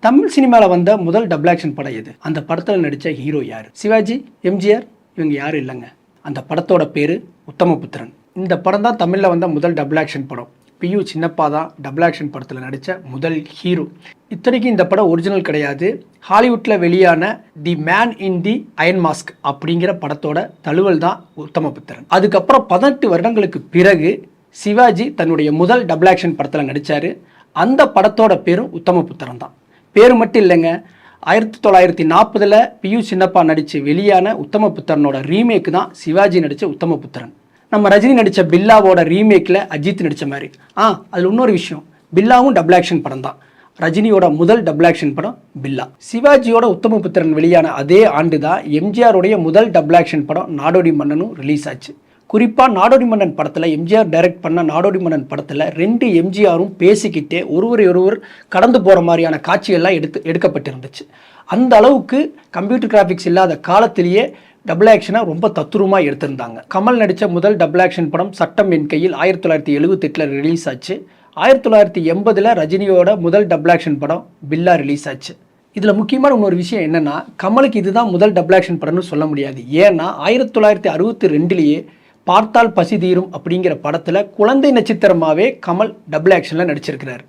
தமிழ் சினிமாவில் வந்த முதல் டபுள் ஆக்ஷன் படம் எது? அந்த படத்தில் நடித்த ஹீரோ யார்? சிவாஜி, எம்ஜிஆர், இவங்க யாரும் இல்லைங்க. அந்த படத்தோட பேர் உத்தமபுத்திரன். இந்த படம் தான் தமிழில் வந்த முதல் டபுள் ஆக்ஷன் படம். பியு சின்னப்பா தான் டபுள் ஆக்ஷன் படத்தில் நடித்த முதல் ஹீரோ. இத்தனைக்கும் இந்த படம் ஒரிஜினல் கிடையாது. ஹாலிவுட்டில் வெளியான the man in the iron mask அப்படிங்கிற படத்தோட தழுவல் தான் உத்தமபுத்திரன். அதுக்கப்புறம் 18 வருடங்களுக்கு பிறகு சிவாஜி தன்னுடைய முதல் டபுள் ஆக்ஷன் படத்தில் நடித்தார். அந்த படத்தோட பேரும் உத்தமபுத்திரன் தான். பேர் மட்டும் இல்லைங்க. 1940 பியு சின்னப்பா நடித்து வெளியான உத்தமபுத்திரனோட ரீமேக் தான் சிவாஜி நடித்த உத்தமபுத்திரன். நம்ம ரஜினி நடித்த பில்லாவோட ரீமேக்கில் அஜித் நடித்த மாதிரி. அதில் இன்னொரு விஷயம், பில்லாவும் டபுள் ஆக்ஷன் படம் தான். ரஜினியோட முதல் டபுள் ஆக்ஷன் படம் பில்லா. சிவாஜியோட உத்தமபுத்திரன் வெளியான அதே ஆண்டு தான் எம்ஜிஆருடைய முதல் டபுள் ஆக்ஷன் படம் நாடோடி மன்னனும் ரிலீஸ் ஆச்சு. குறிப்பாக நாடோடி மன்னன் படத்தில் எம்ஜிஆர் டைரக்ட் பண்ண நாடோடி மன்னன் படத்தில் 2 எம்ஜிஆரும் பேசிக்கிட்டே ஒருவர் கடந்து போகிற மாதிரியான காட்சிகள்லாம் எடுக்கப்பட்டிருந்துச்சு. அந்த அளவுக்கு கம்ப்யூட்டர் கிராஃபிக்ஸ் இல்லாத காலத்திலேயே டபுள் ஆக்ஷனை ரொம்ப தத்துரூமாக எடுத்திருந்தாங்க. கமல் நடித்த முதல் டபுள் ஆக்ஷன் படம் சட்டம் என் கையில் 1978 ரிலீஸ் ஆச்சு. 1980 ரஜினியோட முதல் டபுள் ஆக்ஷன் படம் பில்லா ரிலீஸ் ஆச்சு. இதில் முக்கியமான இன்னொரு விஷயம் என்னென்னா, கமலுக்கு இதுதான் முதல் டபுள் ஆக்ஷன் படம்னு சொல்ல முடியாது. ஏன்னா 1962 பார்த்தால் பசி தீரும் அப்படிங்கிற படத்தில் குழந்தை நட்சத்திரமாகவே கமல் டபுள் ஆக்ஷனில் நடிச்சிருக்கிறார்.